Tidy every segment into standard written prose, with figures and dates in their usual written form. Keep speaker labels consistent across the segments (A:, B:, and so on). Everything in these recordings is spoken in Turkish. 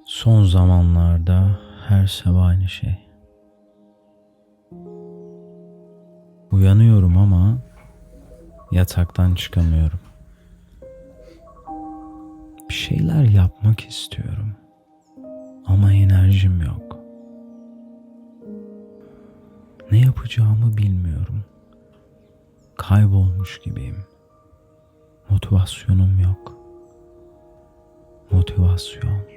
A: Son zamanlarda her sabah aynı şey. Uyanıyorum ama yataktan çıkamıyorum. Bir şeyler yapmak istiyorum ama enerjim yok. Ne yapacağımı bilmiyorum. Kaybolmuş gibiyim. Motivasyonum yok. Motivasyon.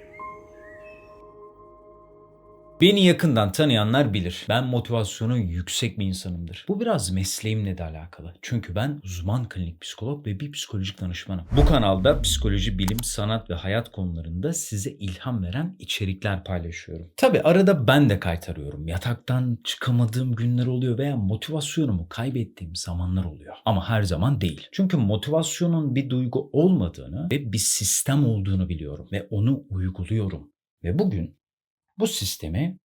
B: Beni yakından tanıyanlar bilir. Ben motivasyonu yüksek bir insanımdır. Bu biraz mesleğimle de alakalı. Çünkü ben uzman klinik psikolog ve bir psikolojik danışmanım. Bu kanalda psikoloji, bilim, sanat ve hayat konularında size ilham veren içerikler paylaşıyorum. Tabi arada ben de kaytarıyorum. Yataktan çıkamadığım günler oluyor veya motivasyonumu kaybettiğim zamanlar oluyor. Ama her zaman değil. Çünkü motivasyonun bir duygu olmadığını ve bir sistem olduğunu biliyorum ve onu uyguluyorum. Ve bugün bu sistemi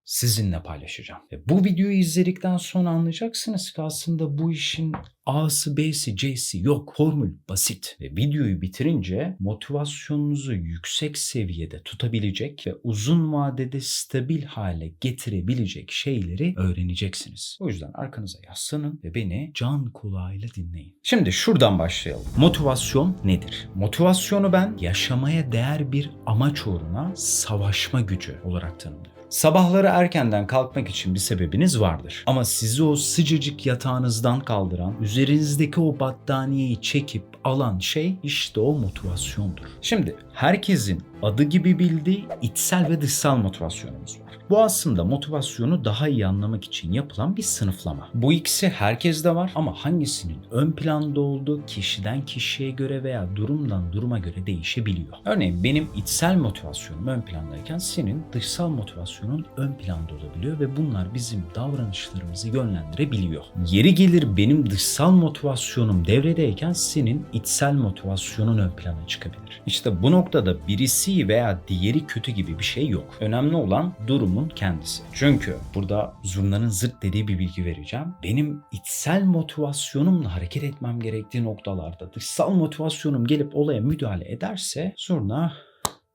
B: sizinle paylaşacağım. Ve bu videoyu izledikten sonra anlayacaksınız ki aslında bu işin A'sı, B'si, C'si yok. Formül basit. Ve videoyu bitirince motivasyonunuzu yüksek seviyede tutabilecek ve uzun vadede stabil hale getirebilecek şeyleri öğreneceksiniz. O yüzden arkanıza yaslanın ve beni can kulağıyla dinleyin. Şimdi şuradan başlayalım. Motivasyon nedir? Motivasyonu ben yaşamaya değer bir amaç uğruna savaşma gücü olarak tanımlıyorum. Sabahları erkenden kalkmak için bir sebebiniz vardır. Ama sizi o sıcacık yatağınızdan kaldıran, üzerinizdeki o battaniyeyi çekip alan şey işte o motivasyondur. Şimdi herkesin adı gibi bildiği içsel ve dışsal motivasyonumuz var. Bu aslında motivasyonu daha iyi anlamak için yapılan bir sınıflama. Bu ikisi herkeste var ama hangisinin ön planda olduğu kişiden kişiye göre veya durumdan duruma göre değişebiliyor. Örneğin benim içsel motivasyonum ön plandayken senin dışsal motivasyonun ön planda olabiliyor ve bunlar bizim davranışlarımızı yönlendirebiliyor. Yeri gelir benim dışsal motivasyonum devredeyken senin içsel motivasyonun ön plana çıkabilir. İşte bu noktada birisi veya diğeri kötü gibi bir şey yok. Önemli olan durumun kendisi. Çünkü burada zurnanın zırt dediği bir bilgi vereceğim. Benim içsel motivasyonumla hareket etmem gerektiği noktalarda dışsal motivasyonum gelip olaya müdahale ederse zurna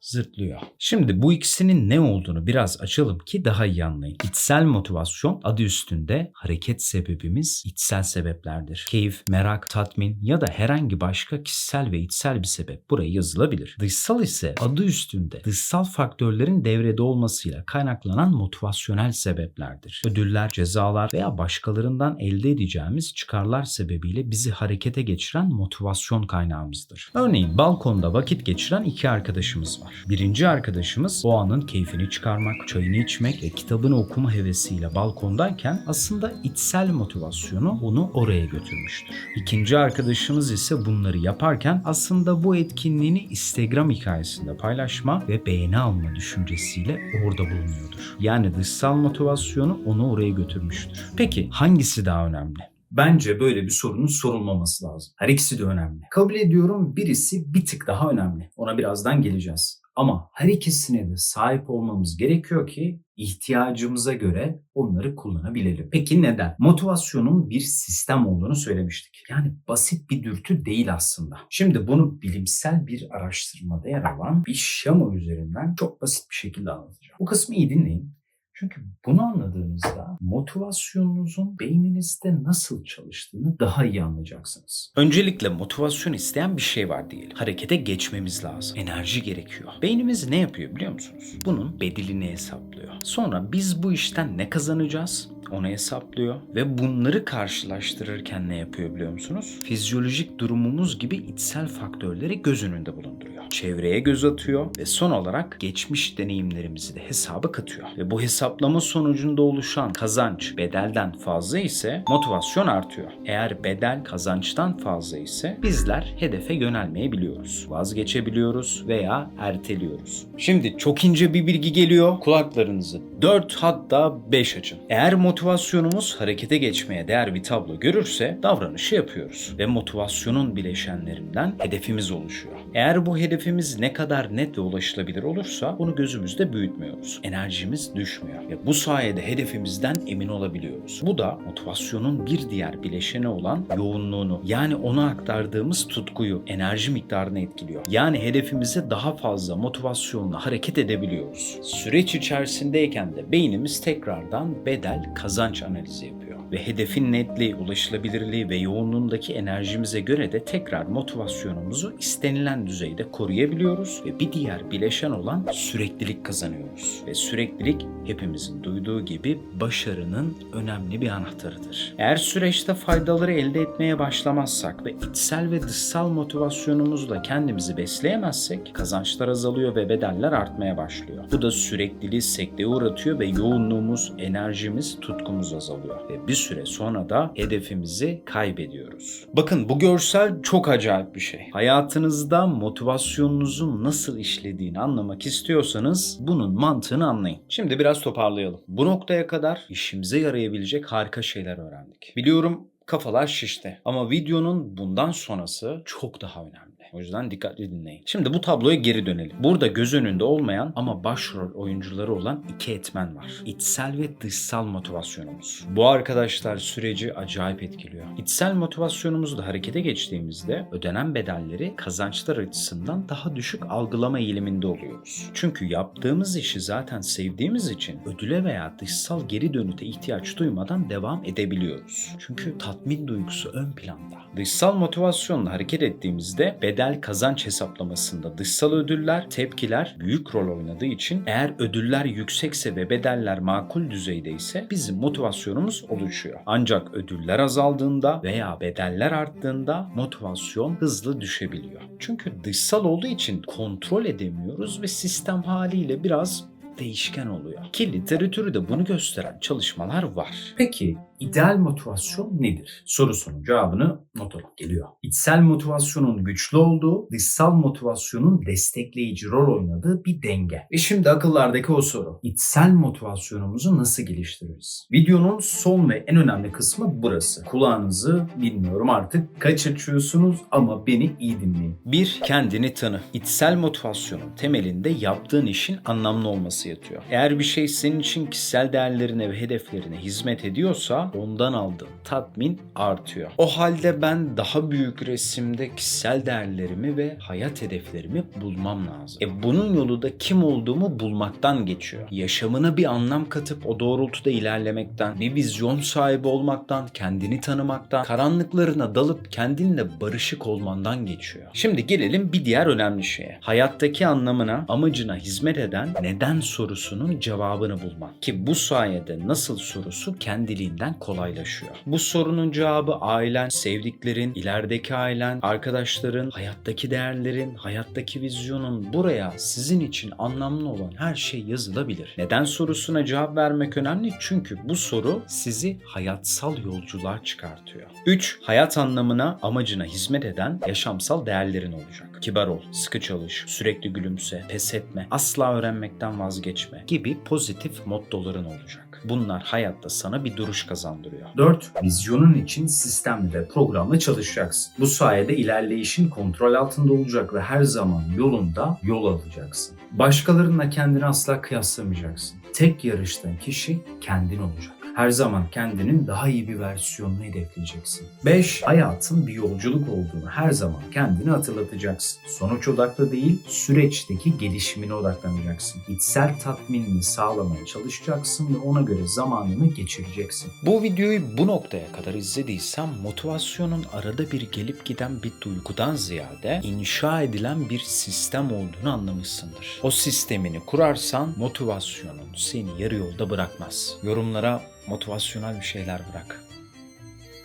B: zırtlıyor. Şimdi bu ikisinin ne olduğunu biraz açalım ki daha iyi anlayın. İçsel motivasyon adı üstünde hareket sebebimiz içsel sebeplerdir. Keyif, merak, tatmin ya da herhangi başka kişisel ve içsel bir sebep buraya yazılabilir. Dışsal ise adı üstünde dışsal faktörlerin devrede olmasıyla kaynaklanan motivasyonel sebeplerdir. Ödüller, cezalar veya başkalarından elde edeceğimiz çıkarlar sebebiyle bizi harekete geçiren motivasyon kaynağımızdır. Örneğin balkonda vakit geçiren iki arkadaşımız var. Birinci arkadaşımız o anın keyfini çıkarmak, çayını içmek ve kitabını okuma hevesiyle balkondayken aslında içsel motivasyonu onu oraya götürmüştür. İkinci arkadaşımız ise bunları yaparken aslında bu etkinliğini Instagram hikayesinde paylaşma ve beğeni alma düşüncesiyle orada bulunuyordur. Yani dışsal motivasyonu onu oraya götürmüştür. Peki hangisi daha önemli? Bence böyle bir sorunun sorulmaması lazım. Her ikisi de önemli. Kabul ediyorum birisi bir tık daha önemli. Ona birazdan geleceğiz. Ama her ikisine de sahip olmamız gerekiyor ki ihtiyacımıza göre onları kullanabilelim. Peki neden? Motivasyonun bir sistem olduğunu söylemiştik. Yani basit bir dürtü değil aslında. Şimdi bunu bilimsel bir araştırmada yer alan bir şema üzerinden çok basit bir şekilde anlatacağım. Bu kısmı iyi dinleyin. Çünkü bunu anladığınızda motivasyonunuzun beyninizde nasıl çalıştığını daha iyi anlayacaksınız. Öncelikle motivasyon isteyen bir şey var diyelim. Harekete geçmemiz lazım. Enerji gerekiyor. Beynimiz ne yapıyor biliyor musunuz? Bunun bedelini hesaplıyor. Sonra biz bu işten ne kazanacağız? Onu hesaplıyor ve bunları karşılaştırırken ne yapıyor biliyor musunuz? Fizyolojik durumumuz gibi içsel faktörleri göz önünde bulunduruyor. Çevreye göz atıyor ve son olarak geçmiş deneyimlerimizi de hesaba katıyor. Ve bu hesaplama sonucunda oluşan kazanç bedelden fazla ise motivasyon artıyor. Eğer bedel kazançtan fazla ise bizler hedefe yönelmeyebiliyoruz. Vazgeçebiliyoruz veya erteliyoruz. Şimdi çok ince bir bilgi geliyor. Kulaklarınızı 4 hatta 5 açın. Eğer motivasyonumuz harekete geçmeye değer bir tablo görürse davranışı yapıyoruz ve motivasyonun bileşenlerinden hedefimiz oluşuyor. Eğer bu hedefimiz ne kadar net ve ulaşılabilir olursa bunu gözümüzde büyütmüyoruz. Enerjimiz düşmüyor ve bu sayede hedefimizden emin olabiliyoruz. Bu da motivasyonun bir diğer bileşeni olan yoğunluğunu, yani ona aktardığımız tutkuyu, enerji miktarını etkiliyor. Yani hedefimize daha fazla motivasyonla hareket edebiliyoruz. Süreç içerisindeyken de beynimiz tekrardan bedel kazanç analizi yapıyor. Ve hedefin netliği, ulaşılabilirliği ve yoğunluğundaki enerjimize göre de tekrar motivasyonumuzu istenilen düzeyde koruyabiliyoruz ve bir diğer bileşen olan süreklilik kazanıyoruz. Ve süreklilik hepimizin duyduğu gibi başarının önemli bir anahtarıdır. Eğer süreçte faydaları elde etmeye başlamazsak ve içsel ve dışsal motivasyonumuzla kendimizi besleyemezsek kazançlar azalıyor ve bedeller artmaya başlıyor. Bu da sürekliliği sekteye uğratıyor ve yoğunluğumuz, enerjimiz, tutkumuz azalıyor. Ve bir süre sonra da hedefimizi kaybediyoruz. Bakın bu görsel çok acayip bir şey. Hayatınızda motivasyonunuzun nasıl işlediğini anlamak istiyorsanız bunun mantığını anlayın. Şimdi biraz toparlayalım. Bu noktaya kadar işimize yarayabilecek harika şeyler öğrendik. Biliyorum kafalar şişti ama videonun bundan sonrası çok daha önemli. O yüzden dikkatli dinleyin. Şimdi bu tabloya geri dönelim. Burada göz önünde olmayan ama başrol oyuncuları olan iki etmen var. İçsel ve dışsal motivasyonumuz. Bu arkadaşlar süreci acayip etkiliyor. İçsel motivasyonumuzla harekete geçtiğimizde ödenen bedelleri kazançlar açısından daha düşük algılama eğiliminde oluyoruz. Çünkü yaptığımız işi zaten sevdiğimiz için ödüle veya dışsal geri dönüte ihtiyaç duymadan devam edebiliyoruz. Çünkü tatmin duygusu ön planda. Dışsal motivasyonla hareket ettiğimizde bedel kazanç hesaplamasında dışsal ödüller, tepkiler büyük rol oynadığı için eğer ödüller yüksekse ve bedeller makul düzeydeyse bizim motivasyonumuz oluşuyor. Ancak ödüller azaldığında veya bedeller arttığında motivasyon hızlı düşebiliyor. Çünkü dışsal olduğu için kontrol edemiyoruz ve sistem haliyle biraz değişken oluyor. Ki literatürde bunu gösteren çalışmalar var. Peki ideal motivasyon nedir? Sorusunun cevabını not alıp geliyor. İçsel motivasyonun güçlü olduğu, dışsal motivasyonun destekleyici rol oynadığı bir denge. Ve şimdi akıllardaki o soru. İçsel motivasyonumuzu nasıl geliştiririz? Videonun son ve en önemli kısmı burası. Kulağınızı bilmiyorum artık kaç açıyorsunuz ama beni iyi dinleyin. 1. Kendini tanı. İçsel motivasyonun temelinde yaptığın işin anlamlı olması yatıyor. Eğer bir şey senin için kişisel değerlerine ve hedeflerine hizmet ediyorsa ondan aldığın tatmin artıyor. O halde ben daha büyük resimde kişisel değerlerimi ve hayat hedeflerimi bulmam lazım. Bunun yolu da kim olduğumu bulmaktan geçiyor. Yaşamına bir anlam katıp o doğrultuda ilerlemekten, bir vizyon sahibi olmaktan, kendini tanımaktan, karanlıklarına dalıp kendinle barışık olmandan geçiyor. Şimdi gelelim bir diğer önemli şeye. Hayattaki anlamına, amacına hizmet eden neden sorusunun cevabını bulmak. Ki bu sayede nasıl sorusu kendiliğinden kolaylaşıyor. Bu sorunun cevabı ailen, sevdiklerin, ilerideki ailen, arkadaşların, hayattaki değerlerin, hayattaki vizyonun, buraya sizin için anlamlı olan her şey yazılabilir. Neden sorusuna cevap vermek önemli çünkü bu soru sizi hayatsal yolculuğa çıkartıyor. 3. Hayat anlamına, amacına hizmet eden yaşamsal değerlerin olacak. Kibar ol, sıkı çalış, sürekli gülümse, pes etme, asla öğrenmekten vazgeçme gibi pozitif mottoların olacak. Bunlar hayatta sana bir duruş kazandırıyor. 4. Vizyonun için sistemli ve programlı çalışacaksın. Bu sayede ilerleyişin kontrol altında olacak ve her zaman yolunda yol alacaksın. Başkalarınla kendini asla kıyaslamayacaksın. Tek yarıştığın kişi kendin olacak. Her zaman kendinin daha iyi bir versiyonunu hedefleyeceksin. 5. Hayatın bir yolculuk olduğunu her zaman kendine hatırlatacaksın. Sonuç odaklı değil, süreçteki gelişimine odaklanacaksın. İçsel tatminini sağlamaya çalışacaksın ve ona göre zamanını geçireceksin. Bu videoyu bu noktaya kadar izlediysen motivasyonun arada bir gelip giden bir duygudan ziyade inşa edilen bir sistem olduğunu anlamışsındır. O sistemini kurarsan motivasyonun seni yarı yolda bırakmaz. Yorumlara motivasyonel bir şeyler bırak.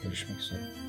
B: Görüşmek üzere.